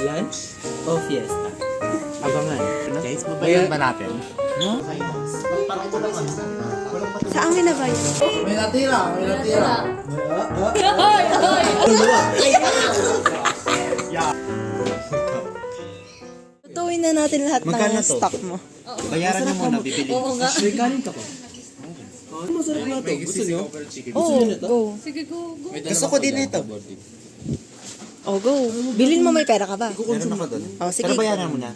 Lunch o fiesta? Abangan. Guys, babayan ba natin? No? Sa amin na ba yun? May natira, may natira. Tutuin na natin lahat Magkano ng to? stock mo. Bayaran niyo muna, bibili. Oo nga. May kanin ka pa. Masarap na to. Gusto nyo? Oh, go. Sige, go. Gusto ko din ito. Oh, go. Bilin mo, may pera ka ba? Meron ako doon. Oh, sige. Pero bayaran mo na.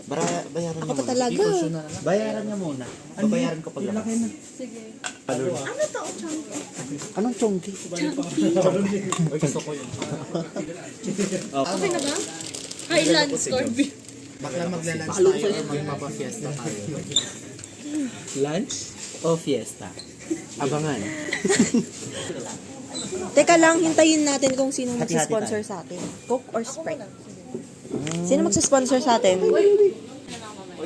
Bayaran Ako niyo pa muna. talaga. Bayaran niya muna. Babayaran ko pag labas. Sige. Anong chonggi? Gusto ko yun. Okay na ba? Highland Scorpio. Bakla magla-lunch tayo or magpapa-fiesta tayo. Lunch o fiesta? Abangan. Teka lang, hintayin natin kung sino Hati-hati magsisponsor sa atin. Coke or Sprite? Sino magsisponsor sa atin?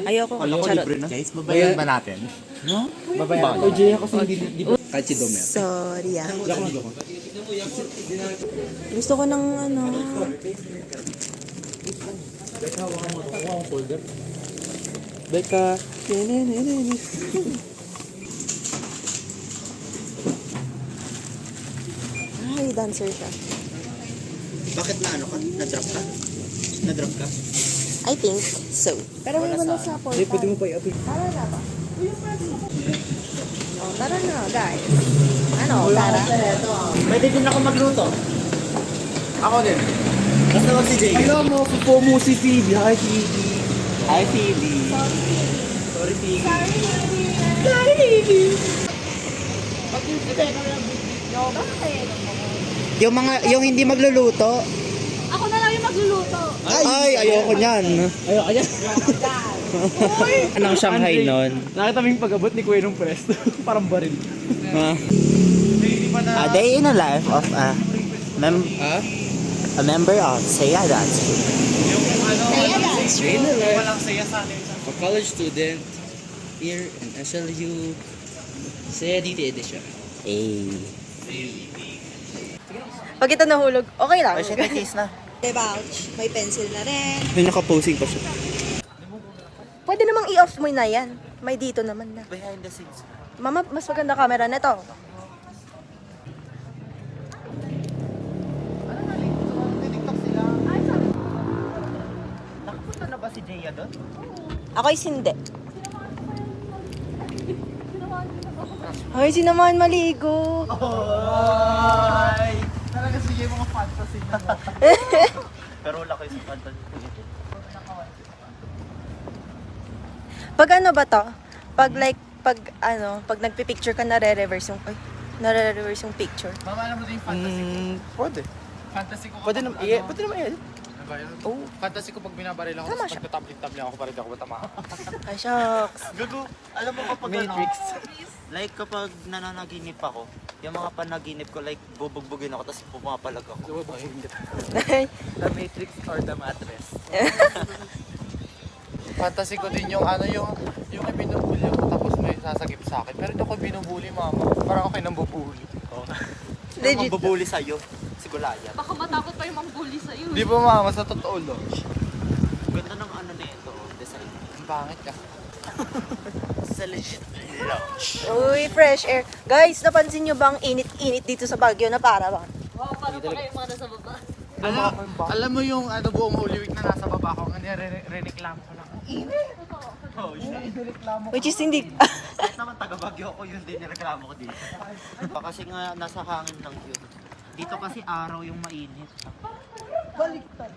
Ayoko. Charot. Guys, babayan ba natin? No? Babayaran. O, Jaya kasi hindi Kachidomer. Sorry ah. Gusto ko ng ano. Beka. Ay, dancer siya. Bakit na ano ka? Na-drop ka? Na-drop ka? I think so. Pero may wala sa portal. Pwede mo pa i-upload. Tara na ba? Oh, tara na, guys. Ano, tara? Pwede din ako magluto. Ako din. Basta wag si Jay. Alam mo, pupo mo si Phoebe. Hi, Phoebe. Hi, Phoebe. Sorry, Phoebe. Yung hindi magluluto. Ako na lang yung magluluto. Ay, ayoko niyan. Ayoko yan. Anong Shanghai nun? Nakita mo yung pag-abot ni Kuya nung presto. Parang baril. A day in a life of a member of Saya Dance Group. A college student here in SLU CEDT edition. Eh. Pag ito nahulog, okay lang. Ay, shit, may case na. May pouch, may pencil na rin. May nakaposing pa siya. Pwede namang i-off mo na yan. May dito naman na. Behind the scenes. Mama, mas maganda camera na to. Nakapunta na ba si Jaya doon? Ako'y hindi. Ay, sinamahan maligo. Ay! Talaga sige yung mga fantasy niya. Pero wala kayo sa fantasy. Pag ano ba to? Pag like, pag nagpipicture ka, nare-reverse yung picture. Mama, alam mo din yung fantasy ko. Pwede. Fantasy ko Pwede kapag naman. Pwede naman yan. Oh, Fantasy ko pag binabaril ako, Tama tapos siya. pagtatabling-tabling ako pa rin ako matama. ay shucks. Gago, alam mo kapag Matrix. like kapag nananaginip ako, yung mga panaginip ko like bubugbugin ako tapos pumapalag ako. The Matrix or the Mattress. Fantasy ko din yung ano yung ibinubuli ako tapos may sasagip sa akin. Pero hindi ako binubuli, mama. Parang ako yung nambubuli. Legit. Mabubuli sa'yo, si Gulayan. Baka matakot pa yung mangbully sa'yo. Di ba, mama? Sa totoo lang. Ganda ng ano na ito, design. Ang pangit ka. Sa legit. Uy, fresh air. Guys, napansin nyo bang init-init dito sa Baguio na para bang? Wow, parang pa kayo mga nasa baba. Alam mo yung ano buong Holy Week na nasa baba ko, re-reklamo ko lang. Oh, shit. Which is hindi... Kahit naman taga-Bagyo ako, yun din nireklamo ko dito. Kasi nga nasa hangin lang yun. Dito kasi araw yung mainit. Baliktad.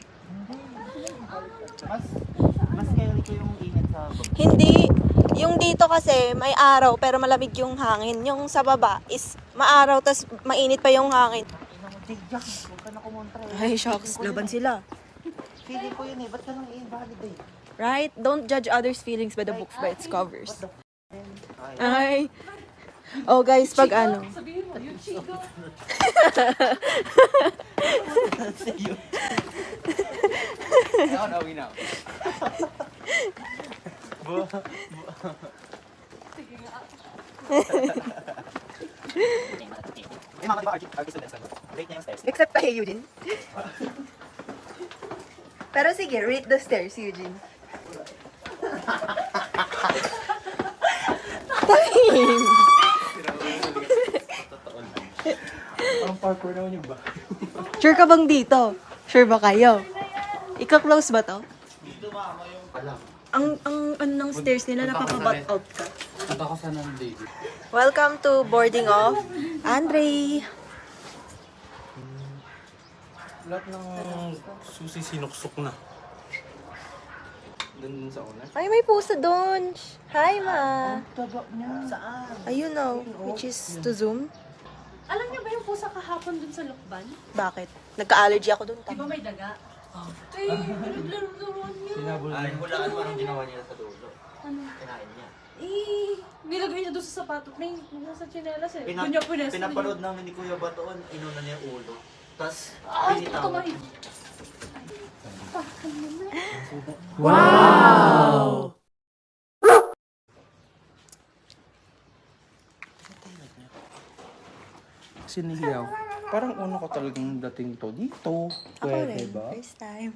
Mas scary ko yung init sa baba. Hindi. Yung dito kasi may araw pero malamig yung hangin. Yung sa baba is maaraw tas mainit pa yung hangin. Huwag ka na kumontra eh. Ay, shucks. Laban sila. Feeling ko yun eh, ba't ka nang i-invalidate? Right? Don't judge others' feelings by the book by its covers. Ay. Oh guys, pag ano. Sabihin mo, yung chico. Now, now, we know. Sige nga. Eh, mga ba, Archie students ano? Late na yung test. Except kay Eugene. Pero sige, rate the stairs, Eugene. Time! Parang parkour naman yung ba? Sure ka bang dito? Sure ba kayo? Ika-close ba to? Dito mama yung alam. Ang ano ng stairs nila, nakaka-back out ka. Punta ko sa Nandito. Welcome to boarding of Andre. Lahat ng susi sinuksok na. Doon sa una. Ay, may pusa doon. Hi, ma. Taba niya. Saan? Ayun o, which is to zoom. Alam niyo ba yung pusa kahapon dun sa Lukban? Bakit? Nagka-allergy ako doon. Di ba may daga? Ay, pinaglaro-laruan niya. Ay, hulaan mo anong ginawa niya sa dulo. Ano? Kinain niya. Eh, nilagay niya doon sa sapatos. May nasa tsinelas eh. Doon niya punes. Pinapanood namin ni Kuya Batoon, inuna niya yung ulo. Tapos, Ah, pinitawan. tumahi. Sinihiyaw. Parang una ko talagang dating to dito. Ako Pwede rin, ba? first time.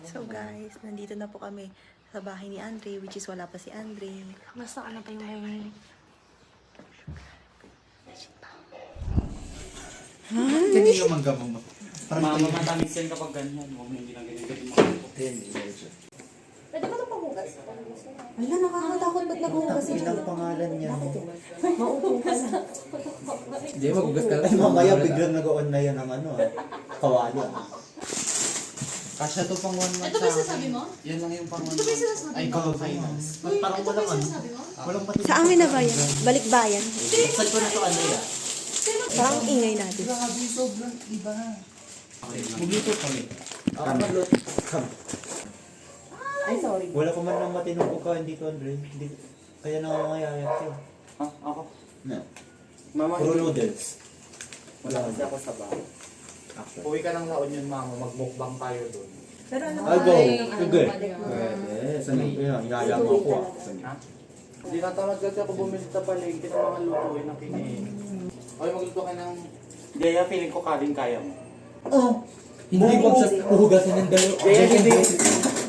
So guys, nandito na po kami sa bahay ni Andre, which is wala pa si Andre. Basta ano pa yung may... Hindi yung manggamo mo. Mama, matamis yan kapag ganyan. Huwag mo hindi lang ganyan. Pwede ba ito panghugas? Ala, nakakatakot ba't naghuhugas si Ilang pangalan niya. Maupo ka na. Hindi, magugas ka Ay, mamaya biglang nag-on na yan ng ano kawali. Kasya to pang 1 month Ito ba yung sinasabi mo? Yan lang yung pang 1 Ito ba yung sinasabi mo? Ay, finance. Parang Ito ba walang yung ano. sinasabi mo? Walang pati. Sa amin na ba yan? Balikbayan. Saan ko na to ano yan? Parang ingay natin. Grabe, sobrang iba. Magluto kami. Ako magluto. Ay, sorry. Wala ko man lang matinong pagkain dito, Andre. Hindi, kaya nangangayayat siya. Ha? Ako? No. Mama, Puro noodles. wala kasi ako sa bahay. Uwi ka lang sa Onion, mama. Magmukbang tayo doon. Pero ano I'll go. Sige. Pwede. Pwede. Sanay ko yan. Yayama ko ah. Ha? Hindi natamad kasi ako bumili sa palengke ng mga lutuin na kiniin. Okay, magluto ka ng... Jaya, feeling ko kaling kaya mo. Oh. Hindi ko sa uhugasan ng dalawa. Jaya,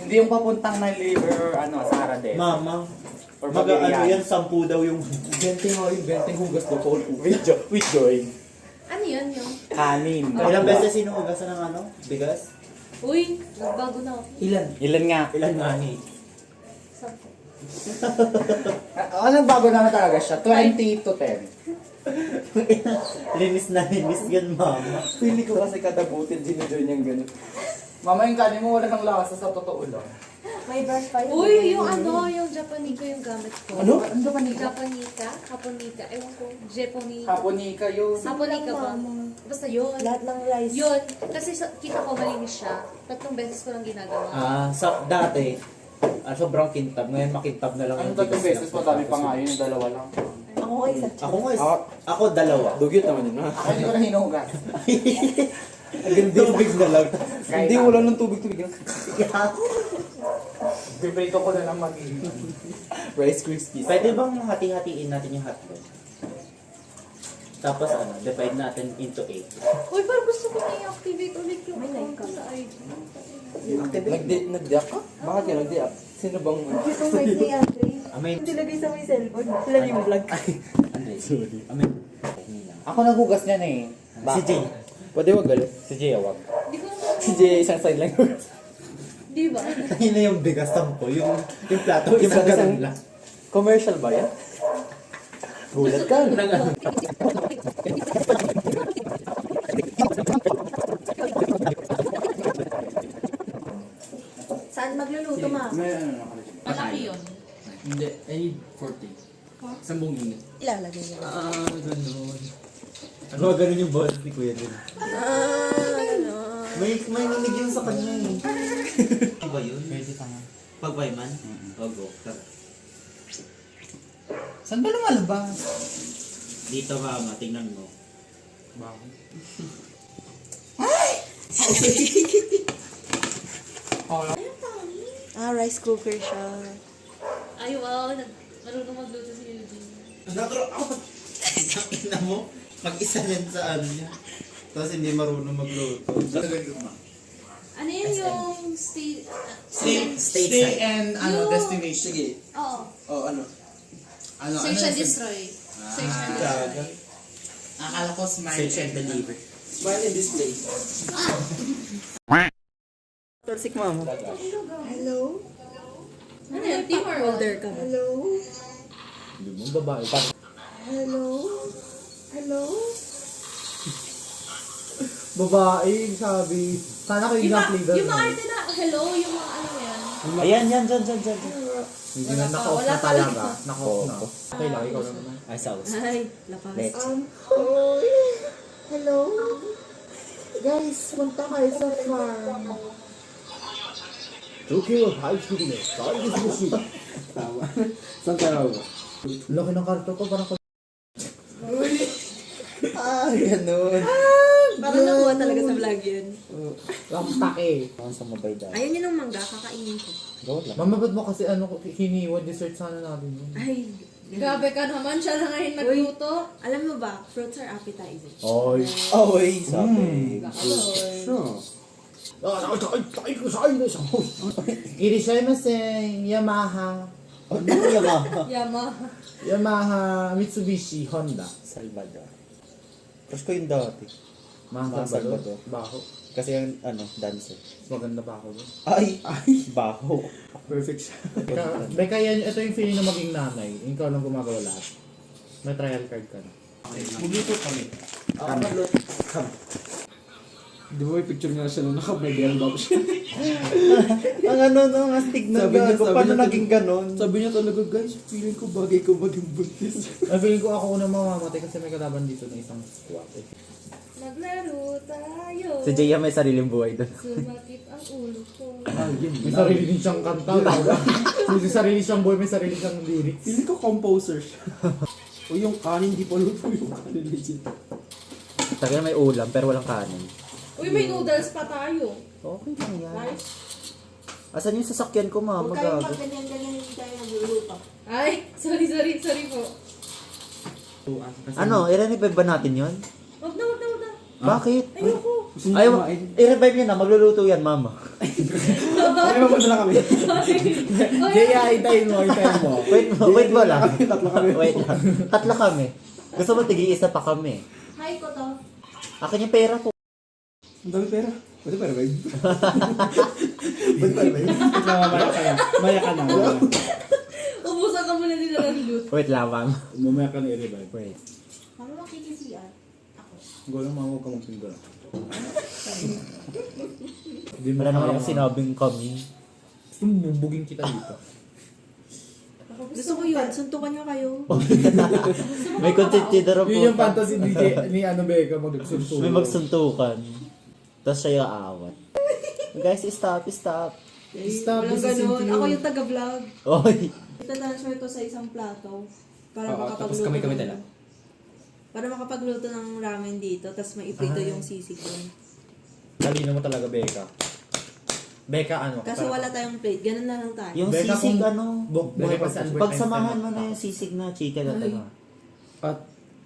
hindi yung papuntang na liver or ano, sa Harades. Mama. Or Mag-ano Pagirian. yan, 10 daw yung... 20 nga yung 20 hugas ko po. With joy. Ano yun yung? Kanin. Ilang beses sinuhugasan ng ano? Bigas? Uy, nagbago na ako. Ilan? Ilan nga? Ilan nga ni? Sampo. Nagbago naman talaga siya. 20 to 10. Linis na linis yan, mama. Pili ko kasi kada butil, dinidoy niyang ganun. Mama, yung kanin mo wala ng lasa sa totoo lang. May brush pa yun. Uy, yung ano, yung Japanica yung gamit ko. Ano? Ano ba nila? Japanica? Japonica. Ewan ko. Japonica. Haponika yun. Japonica ba? Basta yun. Lahat ng rice. Yun. Kasi kita ko malinis siya. 3 beses ko lang ginagawa. Dati, sobrang kintab. Ngayon makintab na lang. Ano yung tatlong bigas beses lang. mo? Dami pa nga yun, yung dalawa lang. Ako nga isa. Ako dalawa. Dugyot naman yun, ha? Ako hindi ko na hinuhugas. Tubig na lang. Hindi, wala nang tubig-tubig. Bibrito ko na lang mag-iin. Rice Krispies. Pwede bang hati-hatiin natin yung hotdog? Tapos divide natin into 8. Uy, parang gusto ko na i-activate ulit yung account ko sa IG. Nag-diak ka? Bakit ka nag-diak? Sino bang... Itong rice ni Andre. Amin. Nilagay sa may cellphone. Sila yung vlog. Andre. Sorry. Amin. Ako nagugas niyan eh. Si Jay. Pwede wag galit. Si Jay, wag. Hindi ko naman. Si Jay isang sign lang. Di ba? Ayun na yung bigas sampo. Yung plato. Yung ganun lang. Commercial ba yan? Gulat ka. Saan magluluto, ma? May ano nakalagay. Malaki yun. Hindi. I need 40. 10 unit. Ilalagay niya. Ganun. Ano ganun yung boss ni Kuya din? Ganon. May nilig yun sa kanya eh. Iba yun? Pwede ka nga. Pag-Wyman? Ogo. Saan ba lumalabas? Dito mama, tingnan mo. Bakit? Rice cooker siya. Ay, wow. Marunong magluto si Eugene. Naturo ako. Tingnan mo. Mag-isa yan sa ano niya. Tapos hindi marunong magluto. Ano yun yung Stay and destination. Sige. Oo. Oh, ano? Search and destroy. Search and destroy. Akala ko smile and deliver. Smile and display. Torsik mama. Hello? Ano yan? Team or older ka ba? Hello? Hindi mo babae. Hello? Hello? Babae, sabi. Sana ko yung gameplay doon. Yung mga arte na, hello, yung mga ano yan. Ayan, yan, dyan. Hindi na naka-off na talaga. Naka-off na. Okay lang, ikaw naman. Ay, sauce. Ay, lapas. Hello? Guys, punta kayo sa farm. Tokyo, high school na. Saan gusto mo siya? Tama. Saan ka raw ba? Laki ng karto ko, parang ganun. Parang nakuha talaga sa vlog yun. Lampak eh. Ako sa mabay dahil. Ayun yun ang mangga, kakainin ko. Gawin lang. Mama, ba't mo kasi hiniwan? Dessert sana natin yun. Ay, Grabe ka naman, siya na ngayon nagluto. alam mo ba, fruits are appetizing. Oy. Oy, sabi. Irishaimase, Yamaha. Ano yung Yamaha? Yamaha. Yamaha, Mitsubishi, Honda. Salvador. Crush ko yung dati. Mga Salvador. Baho. Kasi yung, dancer. Maganda ba ako doon? Ay! Baho. Perfect siya. Beka, yan, ito yung feeling na maging nanay. Ikaw lang gumagawa lahat. May trial card ka na. Magluto kami. Di ba may picture nga siya nung naka-medial box siya? Ang ang astig na Sabi niya- gago. sabi Paano niya- naging ganon? Sabi niya talaga, guys, feeling ko bagay ko maging buntis. Ay, feeling ko ako unang mamamatay kasi may kalaban dito na isang squat. Eh. Maglaro tayo. Si Jaya may sariling buhay doon. Sumakit ang ulo ko. May sarili din siyang kanta. May sarili siyang boy, may sarili siyang lyrics. Feeling ko composer siya. O yung kanin, di pa luto yung kanin legit. Tagay may ulam pero walang kanin. Uy, may noodles pa tayo. Okay lang yan. Nice. Asan yung sasakyan ko, ma? Huwag kayong Magago. magganyan-ganyan, hindi tayo nagluluto. Ay, sorry po. Ano, i-revive ba natin yun? Wag na. Bakit? Ayoko. Gusto niya Ayaw, kumain. i-revive yun na. Magluluto yan, mama. Ay, mapunta na kami. Jaya, hintayin mo. Wait mo lang. Tatlo kami. Wait lang. Tatlo kami. Gusto mo tig-iisa pa kami. Hi ko to. Akin yung pera ko. Ang dami pera. Pwede pera, babe. Pwede pera, babe. Maya ka na. Maya ka na. Ubusan ka muna din ng loot. Wait lang, ma'am. Mamaya ka na i-revive. Wait. Ano makikisiyan? Gulang mama, huwag ka magpinggol. Hindi mo Wala naman kaya, akong sinabing kami. Gusto mo bubugin kita dito. Gusto ko yun, suntukan nyo kayo. May content po. Yun yung fantasy ni Becca magsuntukan. May magsuntukan. Tapos siya yung aawat. Guys, stop. Stop, Walang this is ganun. into you. Ako yung taga-vlog. Oy. Itatransfer ko sa isang plato. Para Oo, makapagluto. tapos kami tala. Para makapagluto ng ramen dito, tapos maiprito yung sisig doon. Talino mo talaga, Becca. Becca, ano? Kaso wala tayong plate, ganun na lang tayo. Yung Becca, sisig, kung- ano? Buhay pa si Albert Pagsamahan Einstein. mo na yung sisig na chicken at ano. At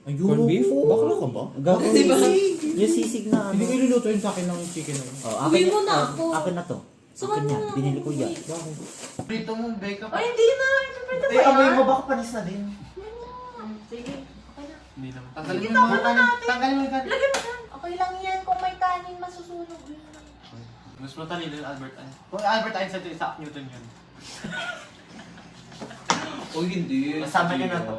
Ayun. corned beef? Bakla ka ba? Gago Diba? yung sisig na ano. Hindi ko iluluto yun sa akin ng chicken. Oh, Uwi mo na ako. Akin na to. Saka Akin yan. na. Binili ko yan. Prito mo, Becca. Ay, hindi na! Ipiprito Eh, amoy mo baka panis na din. Sige. Tanggalin mo yung kanin. Tanggalin mo yung kanin. Lagyan mo yan. Okay lang yan. Kung may kanin, masusunog yun. Mas matalino yung Albert Einstein. Kung Albert Einstein ito, Isaac Newton yun. O hindi. Masama niyo na to.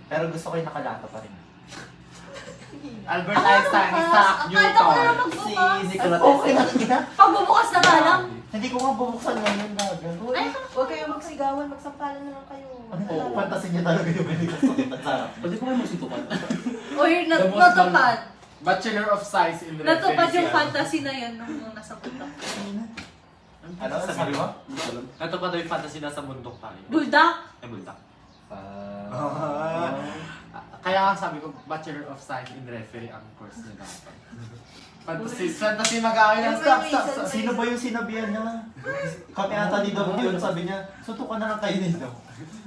Pero gusto ko yung nakalata pa rin. Albert Einstein, Isaac Newton. Si Nikola Tesla. Okay na kita. Pagbubukas na nga lang. Hindi ko nga bubuksan ngayon, gaga. Ay, huwag kayong magsigawan. Magsampalan na lang kayo. Oo, fantasy niya talaga yung binigay ko. Ang sarap. Pwede pa kayo magsuntukan? Uy, natupad. Bachelor of Science in Natupad yung Reference. fantasy na yan nung nasa bundok. Ano? Sabi mo? Natupad daw yung fantasy na sa bundok tayo. Buldak? Ay, buldak. Kaya nga sabi ko, Bachelor of Science in Referee ang course niya dapat. Fantasy mag-aaway ng stop. Sino ba yung sinabihan niya? Kami ata ni Dom yun, sabi niya, sutukan na lang kayo ni Dom.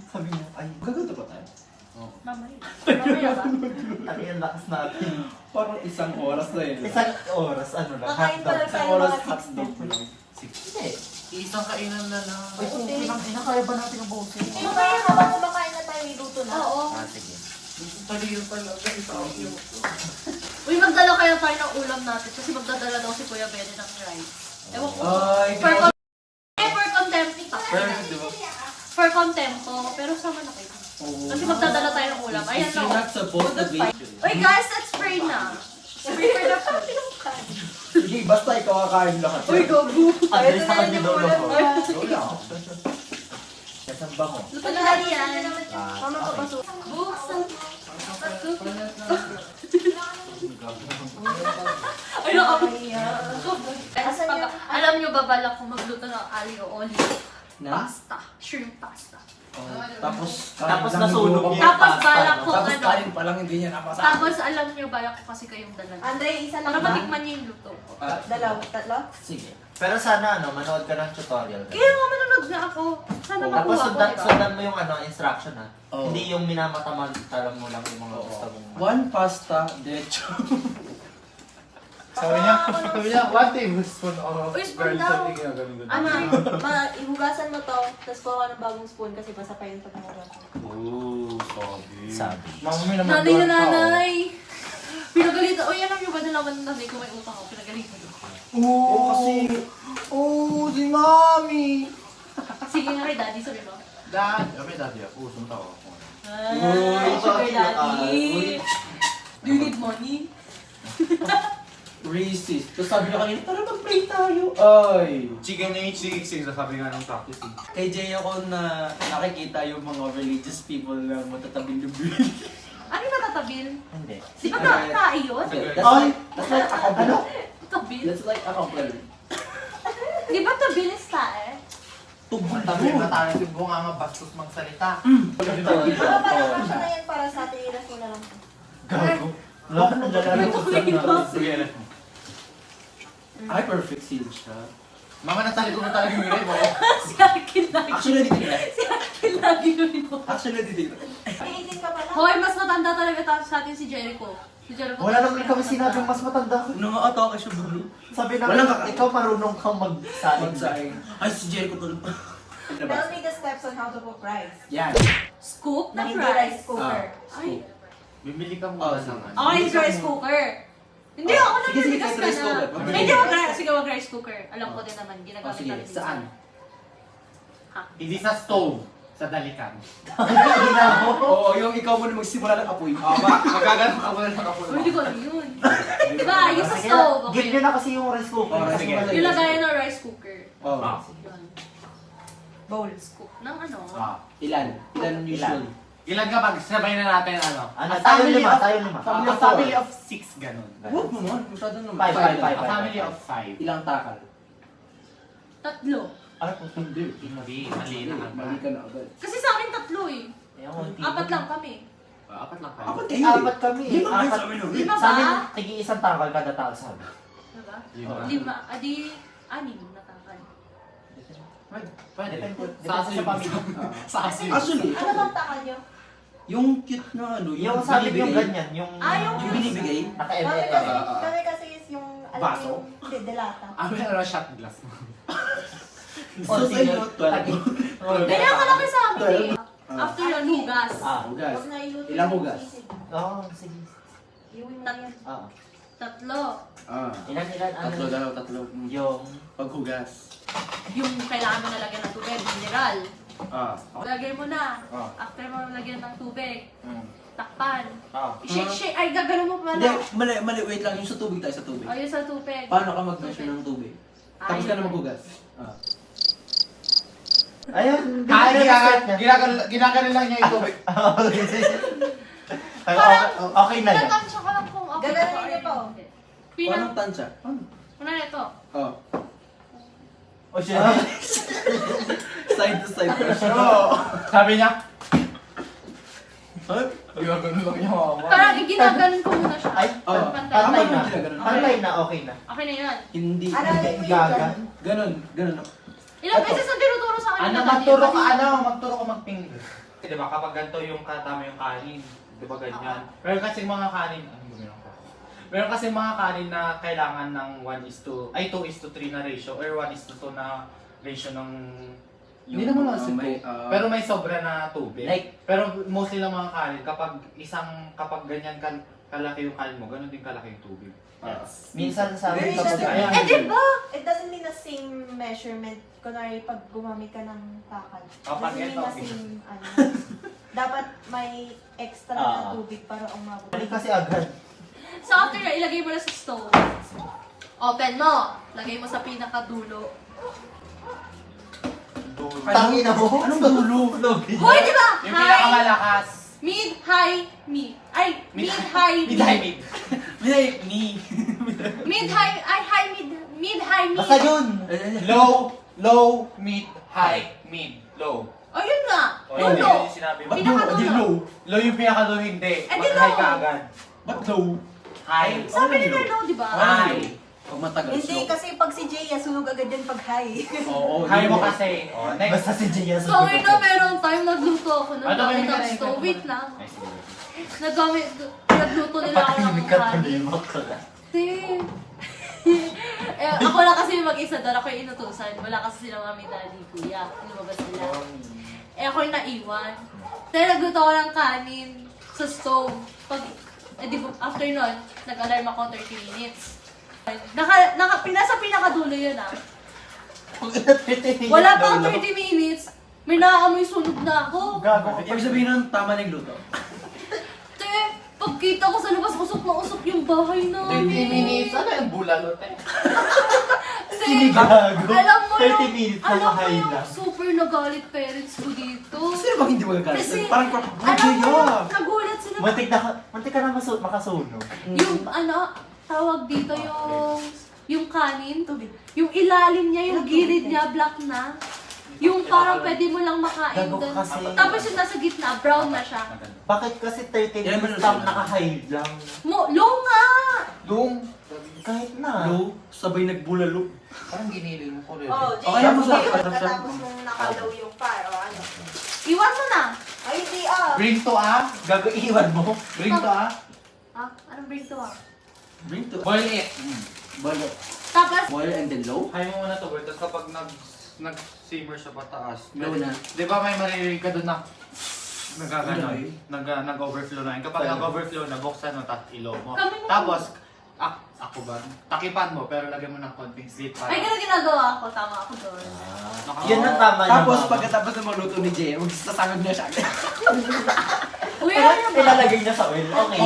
Sabi niya, ay, Gaganda pa tayo. Mamaya. Mamaya ba? taki ang lakas natin. Parang isang oras na yun. Isang oras, ano lang, Kakain pa lang Isang tayo oras mga 6 hotdog. na. Hindi, Isang kainan na lang. Uy, pinang kaya ba natin ubusin? Mamaya habang kumakain na tayo, iluto na. Oo. Ah, sige. Taliyo talaga. Uy, magdala kaya tayo ng ulam natin kasi magdadala daw si Kuya Benny ng rice. Ewan ko. Ay, For contempt. For contempt ko, pero sama na kayo. Kasi magdadala tayo ng ulam. Ayan You're na. not supposed to be. Uy guys, let's pray na. Pray for the food. Hindi, basta ikaw kakain lahat. Uy, gogo. Andres sa kanya daw lang. wala. Kasan ba mo? Luto na natin yan. Mama, papasok. Buksan. Ay, nakakaya. Alam nyo ba balak kung magluto ng alio olive? Na? Pasta. Shrimp pasta. Tapos nasunog niya. Tapos balak ko Tapos ano. kain pa lang hindi niya napasa. Tapos alam nyo balak ko kasi kayong dalaga. Andre, isa lang Para ba? matikman niyo yung luto ko. Dalawa, tatlo? Sige. Pero sana manood ka ng tutorial. Kaya nga manonood na ako. Sana Tapos makuha ko, diba? sundan mo yung instruction ha. Oo. Hindi yung minamataman mo lang yung mga gusto mong. One pasta, derecho. Sabi niya, 1 tablespoon of Uy, spoon daw. Ama, ihugasan mo to, tapos kuha ka ng bagong spoon kasi basa pa yung pagkahugasan. Ooh, Sabi. Mami naman Nanay na nanay. Pinagalitan. Uy, alam nyo ba nalaman ng nanay ko may utang ako? Pinagalitan ko. Oo, kasi... Oo, si Mami! Sige nga kay daddy, sabi mo. Dad! Kami daddy ako. Sunta ako. Ay, sugar daddy. Do you need money? Racist. Tapos sabi niya kanina, tara mag-pray tayo. Ay! Chicken HCX, sabi nga ng practice. Kay Jay ako na nakikita yung mga religious people na matatabing lubi. Ano yung matatabil? Hindi. Di ba tayo yun? That's like a Ano? Tabil? That's like a compliment. Di ba tabil is tae? Tabi na tayo si Bunga nga bastos magsalita. Mga parang na yan para sa atin, iras mo na lang. Gago. Loko na lalaro. Ay, perfect seal siya. Mga natali ko na talaga yung rebo. Si Akin lagi. Actually, hindi tingnan. Si Akin lagi yun mo. Actually, hindi tingnan. May 18 ka pala. Hoy, mas matanda talaga sa atin si Jericho. Si Jericho. Wala naman kami sinabing mas matanda. Nang-atake siya, bro. Sabi Walang namin, ikaw marunong kang magsaing. Magsaing. Ay, si Jericho to. Tell me the steps on how to cook rice. Yan. Scoop Na ng hindi rice rice. cooker. Ay, Bibili ka muna ng ano. ako yung rice cooker. Hindi, ako na Sige, sige, niligas kahit ka rice cooker. na. Hindi, wag-rice. Sige, wag-rice cooker. Alam ko din naman, ginagamit Sige, namin. saan? Hindi sa stove. Sa dalikan. Oo, yung ikaw muna magsimula ng apoy. Magaganon ako na ng apoy. Uy, hindi ko alam yun. Diba, yung sa stove. Give nyo Okay. na kasi yung rice cooker. Oh, Kasi sige. malaki. Yung lagayan ng rice cooker. Oo. Yun. Bowl. Scoop ng ano. Ilan? Ilan ang usual? Ilan ka pag sabay na natin ano? Ano, A tayo family lima, of- tayo lima. A family of 6 ganun. Huwag mo man, masyado naman. Five. A family of 5. Ilang takal? Tatlo. Ano po? Hindi. Hindi, mali na agad. Mali ka na agad. Kasi sa amin tatlo eh. Apat lang kami. Apat lang kayo. Apat Apat kami. Lima kayo Apat. sa amin, no? Lima Sa amin, ba? tigi-isang takal kada tao sabi. Diba? Lima. Lima. Adi, anim na takal. Pwede. Sa Sa asin. pamilya. Sa asin. Actually, Ano bang takal nyo? yung cute na ano, Yung sabi yung binibigay. ganyan, yung... Yung binibigay? Kami Naka-ML. kasi, kami kasi is yung, alam mo Baso? yung, hindi, delata. Amin na shot glass. So, sa inyo, 12. Ganyan ka lang sa amin. After yun, hugas. Hugas. Huwag na iluto Ilang yung hugas? sisig. Oo, sige. Iuwi mo yan. Oo. Tatlo. Ilan, Tatlo, ano? dalaw, tatlo. Yung... Paghugas. Yung kailangan mo nalagyan ng tubig, mineral. Okay. Lagay mo na. Ah. After mo lagyan ng tubig, Mm. takpan. Oo. I-shake. Ay, gagano mo Hindi, pala. mali, wait lang. Yung sa tubig tayo, sa tubig. O, yun sa tubig. Paano ka mag-measure ng tubig? Tapos ka na maghugas. Ayun, Ginaganon lang niya yung tubig. Okay na yan. Tatansya ka lang kung okay Gaganon ka or niyo pa, oh. hindi. Paano Pinang, ang tansya? una na ito. Oh. O siya. Side to side pressure. Sabi niya, Huh? ginaganon lang niya mama. Parang ginaganon ko muna siya. Ay, Oh. Pantay. pantay na. Ganun. Pantay na, okay na. Okay na yun. Hindi. Ano Hindi. yung Gagan. Ganun. Ganun. Ilang beses ang tinuturo sa akin na Magturo ka magping. Di ba kapag ganito yung katama yung kanin, di ba ganyan? Pero kasi mga kanin, meron kasi mga kanin na kailangan ng 2:3 na ratio or 1:2 na ratio ng... Hindi naman kasi pero may sobra na tubig. Like- pero mostly lang mga kanin, kapag ganyan kalaki yung kanin mo, ganun din kalaki yung tubig. Minsan sa amin Very kapag interesting. ayan. Eh, diba? It doesn't mean the same measurement. Kunwari, pag gumamit ka ng takal. Kapag Doesn't mean ito, the same, ano. Dapat may extra na tubig para umabot. Balik kasi agad. So after na, ilagay mo na sa stove. Open mo. Lagay mo sa pinakadulo. Tangin na mo. Anong dulo? Hoy, di ba? Yung pinakamalakas. Mid, high, mid. Ay, mid, high, mid. Mid, high, ay, high, mid. Mid, high, mid. Basta yun. Low, mid, high, mid, low. Ayun nga. Yun Dulo. yung sinabi mo. Pinakadulo. Low yung pinaka-low, hindi. Eh, di Mag-high ka low. agad. Ba't low? High. Sabi ni Merlo, di ba? High. Pag matagal, Hindi, slow. kasi pag si Jaya, sunog agad yan pag high. Oo, High mo kasi. Oh, next. Basta si Gia So, ngayon na merong time nagluto ako ng Ano, gamit may ng minutes stove. ka. Wait lang. Ay, sige. Nagluto nila ako ng kanin. Te. Ako lang kasi yung mag-isa doon. Ako yung inutusan. Wala kasi sila mami, daddy, kuya. Lumabas sila. Ako yung naiwan. Then nagluto ako ng kanin sa stove. Di ba, after nun, nag-alarm ako 30 minutes. Pinasa pinakadulo yun ah. Wala pang 30 minutes, may naaamoy sunog na ako. Gago. Ibig sabihin nun, tama na yung luto. Te, pagkita ko sa labas, usok na usok yung bahay 30 namin. minutes. Ano yung bulalo, te? Te, Gago. alam mo 30 minutes na alam mo high yung na. super nagalit parents ko dito. Sino bang hindi magagalit? Kasi, Parang alam mo, nagulat sila. Muntik ka na makasunog. Yung tawag dito yung kanin, yung ilalim niya, yung gilid niya, black na. Yung parang pwede mo lang makain Gago doon. kasi. Tapos yung nasa gitna, brown na siya. Bakit kasi 30 Yan, minutes meron lang sila. naka-high lang? Low nga! Doon. Kahit na. low, sabay nagbulalo. Parang giniling mo ko rin. Oh, Okay lang, masarap. Pagkatapos mong nakalaw yung fire, o ano. Iwan mo na! Ay, hindi ah. Bring to Gago, iiwan mo. Bring to Anong bring to ah? Bring to. Boil it. Balo. Tapos, Boil and then low? Kaya mo muna to, boy. Tapos kapag nag-simmer siya pataas. Low na. Di ba may maririnig ka doon na nagagano, Ilay. nag-overflow na yun. Kapag Tayo. nag-overflow na, buksan mo, ilo mo. Kami mo. Tapos, ako ba? Takipan mo, pero lagyan mo ng konting slit para... ay ganun ginagawa ko. Tama ako doon. Yan ang tama niya. Tapos pagkatapos ng magluto ni Jay, magsasangag niya siya. Uy, ano ba? Ilalagay niya sa oil. Okay.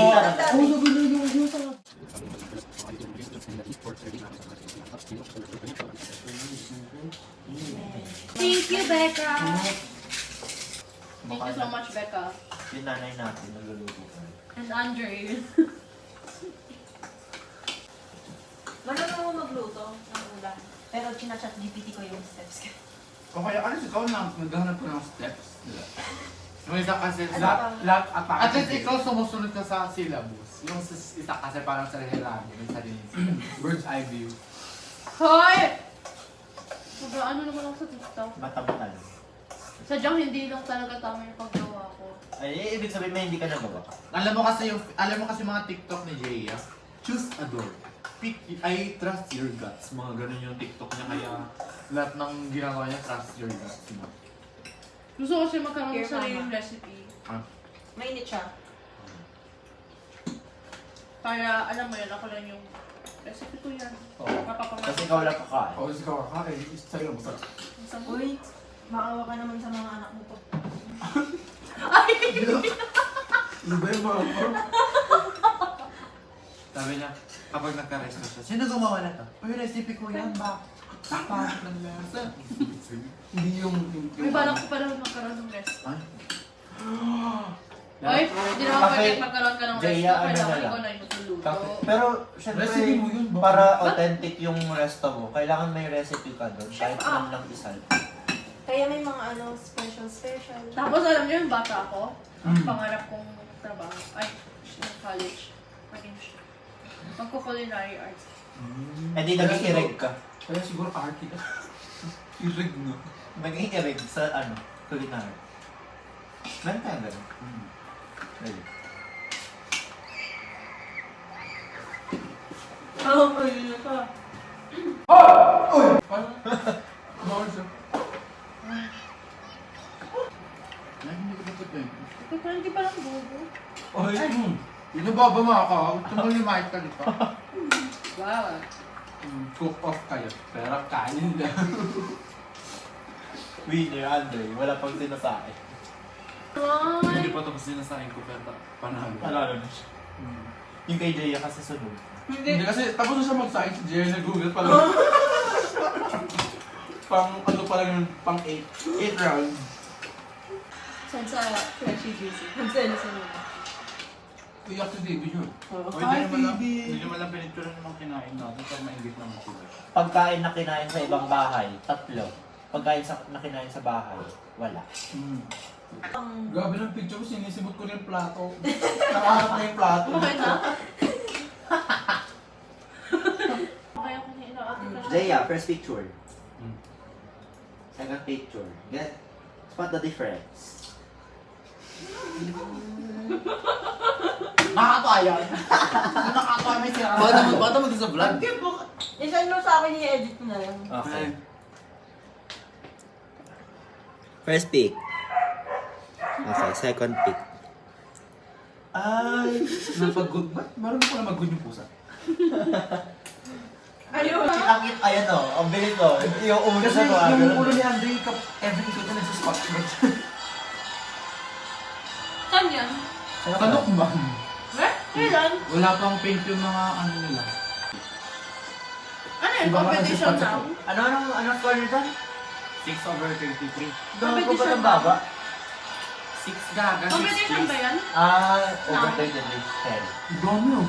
Thank you, Becca. Thank you so much, Becca. Yung nanay natin, nagluluto. And Andre. Marunong mo magluto ng ulam. Pero chinachat GPT ko yung steps. O kaya, ikaw na, naghahanap ko ng steps. Yung isa kasi, At at least ikaw sumusunod ka sa syllabus. Yung isa kasi parang sa rehelan, yung sarili. Bird's eye view. Hoy! Sobrang ano naman ako sa TikTok. Mata-mata. Sadyang hindi lang talaga tama yung paggawa ko. Ay, ibig sabihin may hindi ka nagawa. Alam mo kasi mga TikTok ni Jaya, choose a door. I trust your guts. Mga ganun yung TikTok niya, kaya lahat ng ginagawa niya, trust your guts. No? Gusto ko siya magkaroon Here, ng sariling mama. recipe. Mainit siya. Para alam mo yun, ako lang yung recipe ko yan. Mapapamahal. Kasi ikaw lang kakain. O, ikaw kakain. Sa'yo mo sa... Uy, maawa ka naman sa mga anak mo to. Ano ba yung mga Sabi niya, kapag nagka-resto siya, sino gumawa na to? Uy, recipe ko yan ba? Tapat ng lasa. Hindi yung... May balak ko pala magkaroon ng recipe. Ay. Ay, hindi naman Kasi, pwede magkaroon ka ng recipe. Jaya, ano Kailangan na lang. ikaw na yung magluluto. Pero, syempre, Recipe mo yun ba? para authentic yung resto mo, kailangan may recipe ka doon. Kahit man lang isa. Kaya may mga special. Tapos alam niyo yung bata ako, ang pangarap kong trabaho, ay, yung college, magko-culinary arts. Eh di naging irig ka. Kaya siguro ka-arty ka. Irig na. Naging irig sa culinary. Meron tayo ganun. Ready? Oo, oh, ayun na ka. Bawal siya. Ay, hindi ko dapat eh. Ito pa, hindi pa lang bobo. Ay, yun ang babama ka. Gusto mo limahit ka dito. Wow. Cook off kayo. Pero kanin lang. Winner, Andre. Wala pang sinasain. Hindi pa tapos sinasahin ko pero panalo. Panalo na siya. Yung kay Jaya kasi sunod. Hindi kasi tapos na siya magsahin si Jerry nag-google pa lang. Pang ano pa lang yun, pang 8 rounds. Saan sa Freshy Juicy? Magselo sa mga. Iyak si David yun. Hindi naman lang pinicture ng mga kinain natin pag maingit naman sila. Pagkain na kinain sa ibang bahay, 3. Pagkain na kinain sa bahay, wala. Grabe ng picture ko, sinisimot ko na yung plato. Nakaharap na yung plato. Okay na? Kaya ko na inaakit na. Jaya, first picture. Second picture. Get, spot the difference. Nakakatawa yan. Nakakatawa may sira. Bata mo sa vlog. Isend mo sa akin, i-edit mo na lang. Okay. First pick. Okay, second pick. Ay, napag-good. Ba't marunong ko na mag-good yung pusa? Ayun. Kinakit, ayan o. Ang bilis o. Yung ulo Kasi sa mga yung ulo ni Andre, every ikot na nagsaspot. Saan yan? Kanok ba? Eh? Kailan? Wala pang paint yung mga ano nila. Ano yun? Iba ka Competition nagsispot now? Ano score nito? 6/33. Gawin ko ba ng baba? 6 gaga, 6 Competition ba yan? Over 30 days. 10. Dami yun.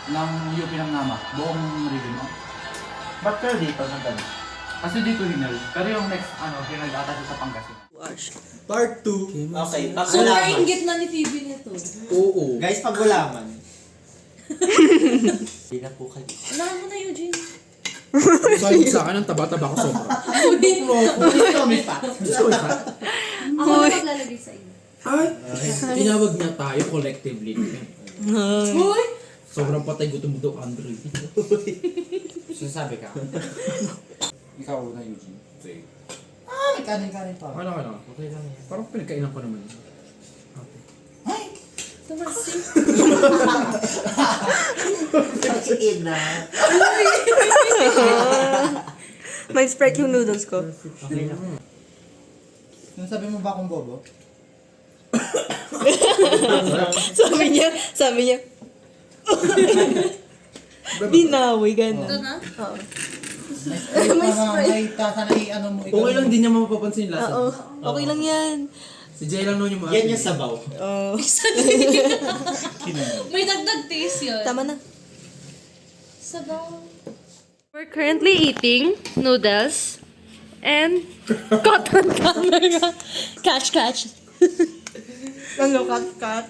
Ng UP ng Nama. Buong region. No? Ba't kayo dito ng ganun? Kasi dito hinal. Pero yung next, hinal ata siya sa Pangasinan. Part 2. Okay, So, pag-ulaman. nainggit na ni Phoebe nito. Oo. Guys, pag-ulaman. Hindi na po kayo. Unahan mo na, Eugene. Sabi sa akin, ang taba-taba ko sobra. Ako na maglalagay sa iyo. Ay! Tinawag niya tayo collectively. Uy! Sobrang patay gutom daw, Andre. Sinasabi ka? Ikaw na, Eugene. Sige. May kanin-kanin pa. Ano? Okay lang yan. Parang pinagkainan ko naman. Tumasi. Pagsiin na. May Sprite yung noodles ko. Okay na. Sinasabi mo ba akong bobo? sabi niya. Binawi, Ito gano'n. na? Oo. May Sprite. May tatanay, ano mo ikaw. Okay lang, di niya mapapansin yung lasa. Oo. Okay lang yan. Si Jay lang noon yung mga... Yan yung sabaw. Oo. May dagdag taste yun. Tama na. Sabaw. We're currently eating noodles and cotton camera. Catch. Ano, cut.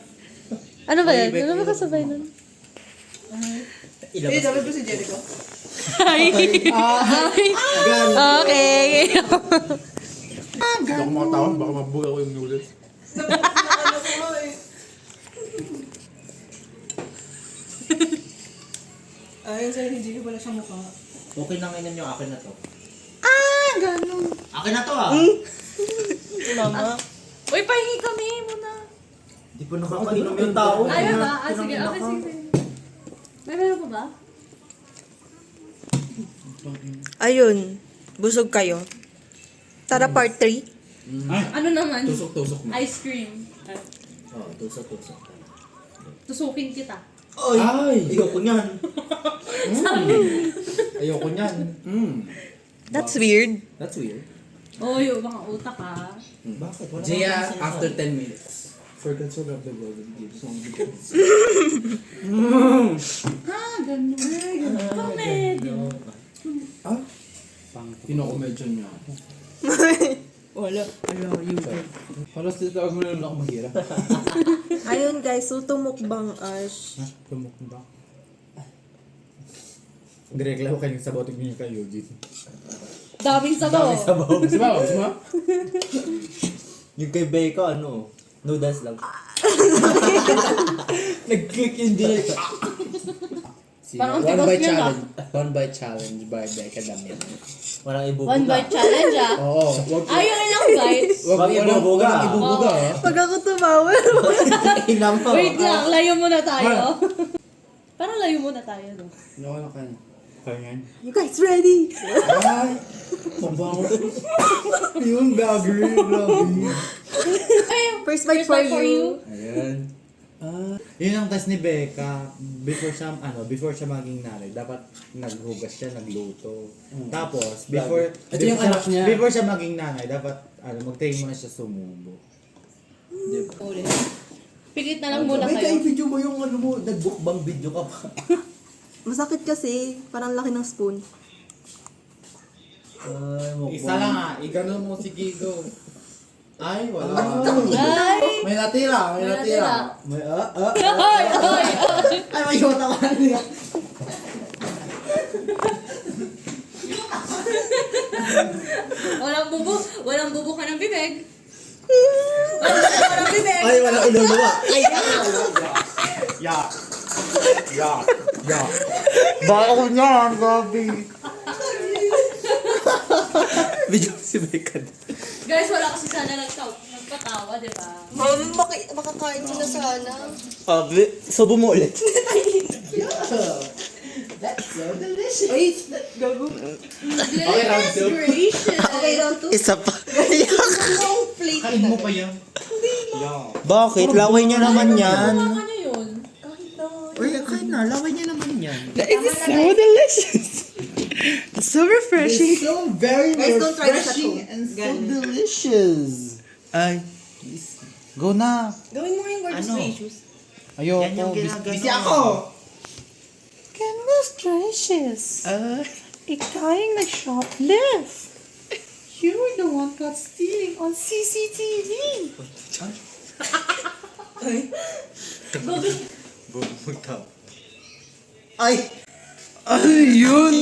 Ano ba yan? Ano ba kasabay nun? Ilabas. sabi ko si Jericho. Hi! Okay. Hindi ako makatawan, baka mabuga ko yung noodles. Ayun sa'yo, hindi ko pala siya mukha. Okay na ngayon yung akin na to. Ganun. Akin na to ah. Mama. Uy, pahingi kami muna. Di pa nakakainom yung tao. Ayaw ba? Sige. Okay, sige. May meron pa ba? Ayun. Busog kayo. Tara part 3. Ano naman? Tusok-tusok mo. Ice cream. Oo, tusok-tusok. Tusukin kita. Ay! Ayoko niyan. Ayoko niyan. That's weird. That's weird. Oh, yung mga utak ah. Bakit? Wala Jaya, naman sinasabi. after 10 minutes. Forgot to rub the world and give some videos. Ganun. Comedy. Kinokomedyo niya. Wala. Halos titawag mo na lang ako maghirap. Ayun guys, so tumukbang Ash. Tumukbang. Direkla ko kayong sabaw, tignan niyo kayo, Eugene. Daming sabaw. Sabaw? Yung kay Beko, ano? Noodles lang. Nag-click yung direct. Parang ang One tigas bite niya na. challenge. One bite challenge by Becca Damian. Walang One ibubuga. bite challenge ah. Oo. Wag Ayaw ilang bites. Wag ibubuga. Walang ibubuga, Oo. ah. Pag ako tumawa. Inam mo. Wait lang, layo muna tayo. Parang layo muna tayo, no? Ano ka na? Ganyan. You guys ready? Ay! Mabango. Yung gagawin, grabe. First bite for you. Ayan. Yun ang test ni Becca. Before siya maging nanay, dapat naghugas siya, nagluto. Tapos, Ito yung anak niya. Before siya maging nanay, dapat mag-train muna siya sumubo. Ulit. Pikit na lang muna Becca, kayo. i-video mo yung ano mo. Nag-bookbang video ka pa. Masakit kasi. Parang laki ng spoon. Ay, mukbang. Isa lang ah, igano mo si Gigo. Ay, wala. Ay! May natira, may May natira. natira. May Ay! Ay! Ay, may yota ka niya. Walang bubo ka ng bibig. Walang bubo ka ng bibig. Ay, walang iluluwa. Ay, Ya. Bako niya, grabe. video si Becca. Guys, wala kasi sana nagpatawa, di ba? Makakain ko na sana. Subo mo ulit. That's so delicious. Okay, round two. Gracious. Okay, round 2. Isa pa. Plate. Kain mo pa yan. Bakit? Laway niya naman yan. Ano yun? Uy, kahit na, laway niya naman yan. It is so delicious. It's so refreshing. It's so very Guys, don't try this at refreshing home. and so Ganun. delicious. Ay. Go na. Gawin mo nga yung Ano? issues. Ayoko. Yan yung ginagano. Busy ako. Goodness gracious. Ikaw nag-shoplift. You were the one caught stealing on CCTV. Bumugtaw. Ay! Ay, yun!